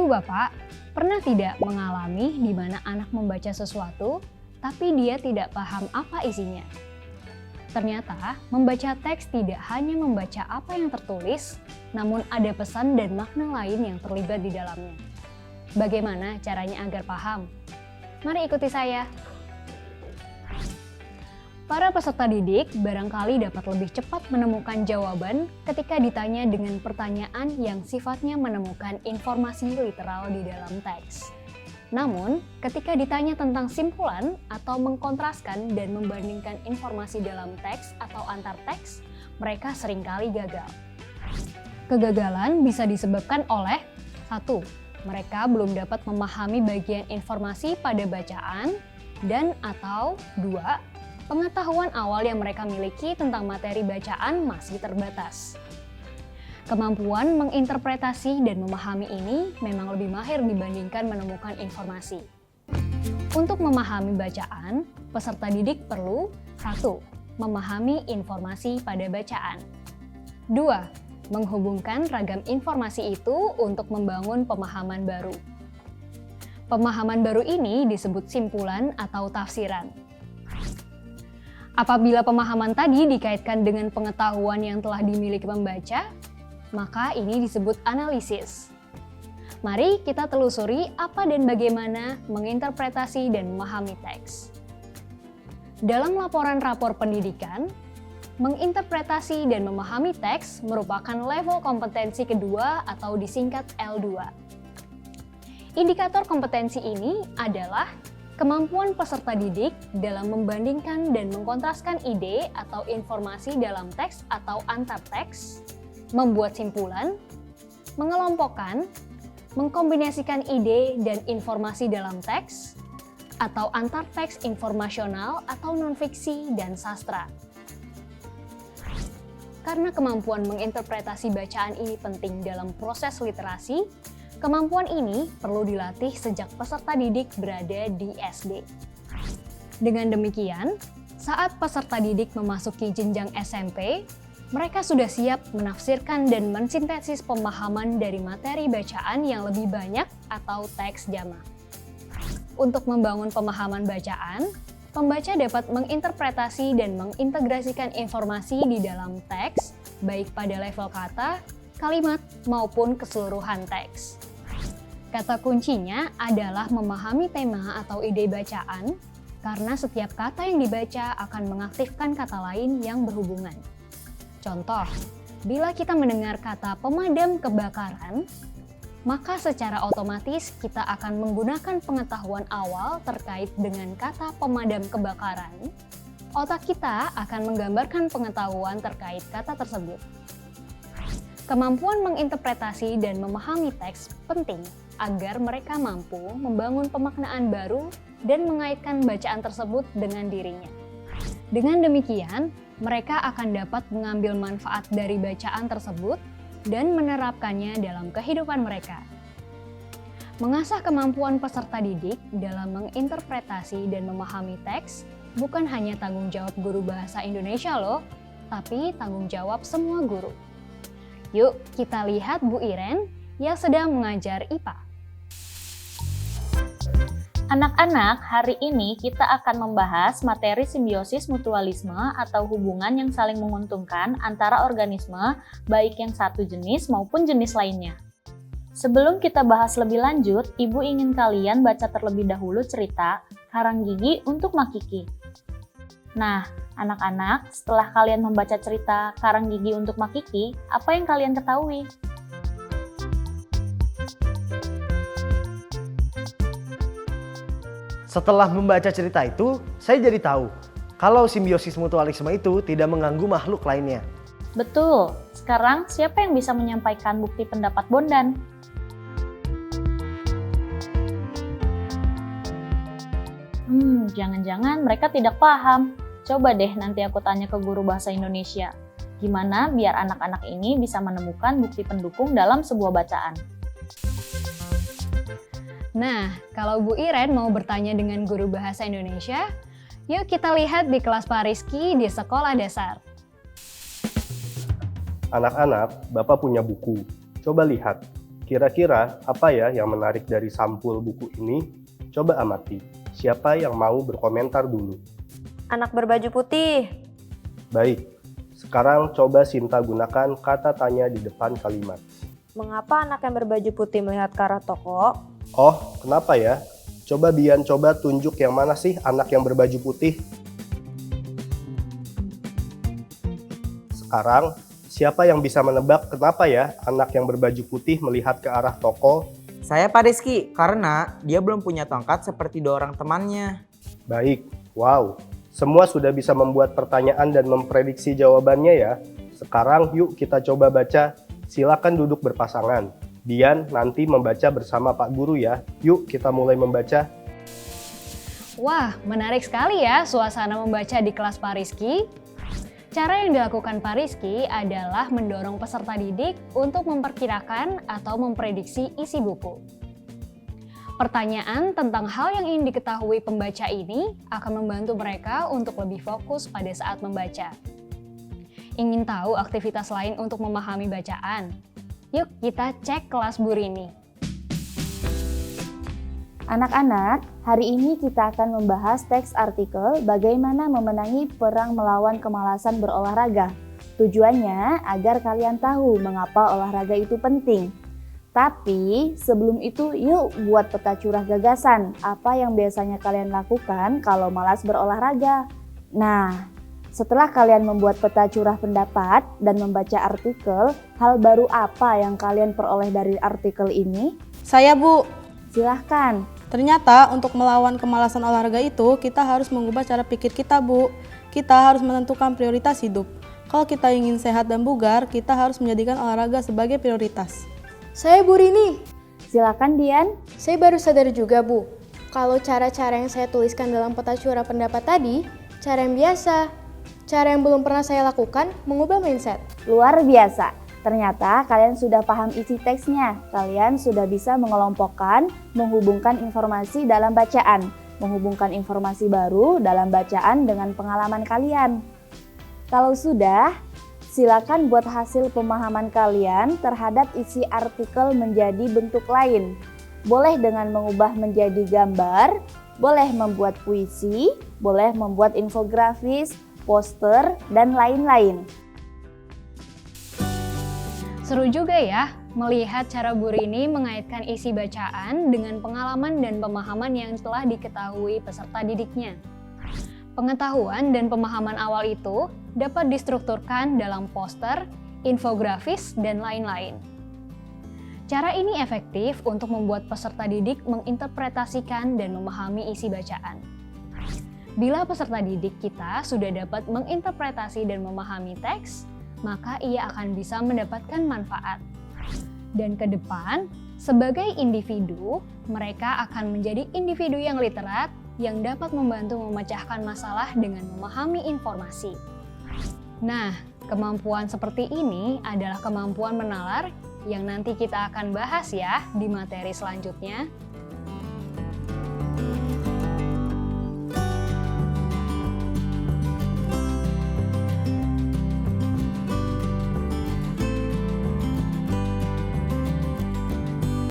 Bapak, pernah tidak mengalami di mana anak membaca sesuatu, tapi dia tidak paham apa isinya? Ternyata, membaca teks tidak hanya membaca apa yang tertulis, namun ada pesan dan makna lain yang terlibat di dalamnya. Bagaimana caranya agar paham? Mari ikuti saya. Para peserta didik barangkali dapat lebih cepat menemukan jawaban ketika ditanya dengan pertanyaan yang sifatnya menemukan informasi literal di dalam teks. Namun, ketika ditanya tentang simpulan atau mengkontraskan dan membandingkan informasi dalam teks atau antar teks, mereka seringkali gagal. Kegagalan bisa disebabkan oleh 1. Mereka belum dapat memahami bagian informasi pada bacaan dan atau 2. Pengetahuan awal yang mereka miliki tentang materi bacaan masih terbatas. Kemampuan menginterpretasi dan memahami ini memang lebih mahir dibandingkan menemukan informasi. Untuk memahami bacaan, peserta didik perlu 1. Memahami informasi pada bacaan. 2. Menghubungkan ragam informasi itu untuk membangun pemahaman baru. Pemahaman baru ini disebut simpulan atau tafsiran. Apabila pemahaman tadi dikaitkan dengan pengetahuan yang telah dimiliki pembaca, maka ini disebut analisis. Mari kita telusuri apa dan bagaimana menginterpretasi dan memahami teks. Dalam laporan rapor pendidikan, menginterpretasi dan memahami teks merupakan level kompetensi kedua atau disingkat L2. Indikator kompetensi ini adalah kemampuan peserta didik dalam membandingkan dan mengkontraskan ide atau informasi dalam teks atau antar teks, membuat simpulan, mengelompokkan, mengkombinasikan ide dan informasi dalam teks, atau antar teks informasional atau non-fiksi dan sastra. Karena kemampuan menginterpretasi bacaan ini penting dalam proses literasi, kemampuan ini perlu dilatih sejak peserta didik berada di SD. Dengan demikian, saat peserta didik memasuki jenjang SMP, mereka sudah siap menafsirkan dan mensintesis pemahaman dari materi bacaan yang lebih banyak atau teks jamak. Untuk membangun pemahaman bacaan, pembaca dapat menginterpretasi dan mengintegrasikan informasi di dalam teks, baik pada level kata, kalimat, maupun keseluruhan teks. Kata kuncinya adalah memahami tema atau ide bacaan, karena setiap kata yang dibaca akan mengaktifkan kata lain yang berhubungan. Contoh, bila kita mendengar kata pemadam kebakaran, maka secara otomatis kita akan menggunakan pengetahuan awal terkait dengan kata pemadam kebakaran. Otak kita akan menggambarkan pengetahuan terkait kata tersebut. Kemampuan menginterpretasi dan memahami teks penting agar mereka mampu membangun pemaknaan baru dan mengaitkan bacaan tersebut dengan dirinya. Dengan demikian, mereka akan dapat mengambil manfaat dari bacaan tersebut dan menerapkannya dalam kehidupan mereka. Mengasah kemampuan peserta didik dalam menginterpretasi dan memahami teks bukan hanya tanggung jawab guru bahasa Indonesia loh, tapi tanggung jawab semua guru. Yuk kita lihat Bu Iren yang sedang mengajar IPA. Anak-anak, hari ini kita akan membahas materi simbiosis mutualisme atau hubungan yang saling menguntungkan antara organisme, baik yang satu jenis maupun jenis lainnya. Sebelum kita bahas lebih lanjut, Ibu ingin kalian baca terlebih dahulu cerita Karang Gigi untuk Makiki. Nah, anak-anak, setelah kalian membaca cerita Karang Gigi untuk Makiki, apa yang kalian ketahui? Setelah membaca cerita itu, saya jadi tahu kalau simbiosis mutualisme itu tidak mengganggu makhluk lainnya. Betul. Sekarang siapa yang bisa menyampaikan bukti pendapat Bondan? Jangan-jangan mereka tidak paham. Coba deh nanti aku tanya ke guru bahasa Indonesia. Gimana biar anak-anak ini bisa menemukan bukti pendukung dalam sebuah bacaan? Nah, kalau Bu Iren mau bertanya dengan guru bahasa Indonesia, yuk kita lihat di kelas Pak Rizky di sekolah dasar. Anak-anak, Bapak punya buku. Coba lihat. Kira-kira apa ya yang menarik dari sampul buku ini? Coba amati. Siapa yang mau berkomentar dulu? Anak berbaju putih. Baik, sekarang coba Sinta gunakan kata tanya di depan kalimat. Mengapa anak yang berbaju putih melihat ke arah toko? Oh, kenapa ya? Coba Bian tunjuk yang mana sih anak yang berbaju putih? Sekarang, siapa yang bisa menebak kenapa ya anak yang berbaju putih melihat ke arah toko? Saya Pak Rizky, karena dia belum punya tongkat seperti dua orang temannya. Baik, wow. Semua sudah bisa membuat pertanyaan dan memprediksi jawabannya ya. Sekarang yuk kita coba baca. Silakan duduk berpasangan. Bian nanti membaca bersama Pak Guru ya. Yuk kita mulai membaca. Wah, menarik sekali ya suasana membaca di kelas Pak Rizky. Cara yang dilakukan Pak Rizky adalah mendorong peserta didik untuk memperkirakan atau memprediksi isi buku. Pertanyaan tentang hal yang ingin diketahui pembaca ini akan membantu mereka untuk lebih fokus pada saat membaca. Ingin tahu aktivitas lain untuk memahami bacaan? Yuk kita cek kelas Bu Rini. Anak-anak, hari ini kita akan membahas teks artikel bagaimana memenangi perang melawan kemalasan berolahraga. Tujuannya agar kalian tahu mengapa olahraga itu penting. Tapi sebelum itu yuk buat peta curah gagasan. Apa yang biasanya kalian lakukan kalau malas berolahraga? Nah, setelah kalian membuat peta curah pendapat dan membaca artikel, hal baru apa yang kalian peroleh dari artikel ini? Saya Bu, Silahkan. ternyata untuk melawan kemalasan olahraga itu kita harus mengubah cara pikir kita Bu. Kita harus menentukan prioritas hidup. Kalau kita ingin sehat dan bugar, kita harus menjadikan olahraga sebagai prioritas. Saya Bu Rini. Silakan Dian. Saya baru sadar juga Bu, kalau cara-cara yang saya tuliskan dalam peta curah pendapat tadi, cara yang biasa. Cara yang belum pernah saya lakukan, mengubah mindset. Luar biasa. Ternyata kalian sudah paham isi teksnya. Kalian sudah bisa mengelompokkan, menghubungkan informasi dalam bacaan, menghubungkan informasi baru dalam bacaan dengan pengalaman kalian. Kalau sudah, silakan buat hasil pemahaman kalian terhadap isi artikel menjadi bentuk lain. Boleh dengan mengubah menjadi gambar, boleh membuat puisi, boleh membuat infografis, poster, dan lain-lain. Seru juga ya melihat cara Bu Rini mengaitkan isi bacaan dengan pengalaman dan pemahaman yang telah diketahui peserta didiknya. Pengetahuan dan pemahaman awal itu dapat distrukturkan dalam poster, infografis, dan lain-lain. Cara ini efektif untuk membuat peserta didik menginterpretasikan dan memahami isi bacaan. Bila peserta didik kita sudah dapat menginterpretasi dan memahami teks, maka ia akan bisa mendapatkan manfaat. Dan ke depan, sebagai individu, mereka akan menjadi individu yang literat yang dapat membantu memecahkan masalah dengan memahami informasi. Nah, kemampuan seperti ini adalah kemampuan menalar yang nanti kita akan bahas ya di materi selanjutnya.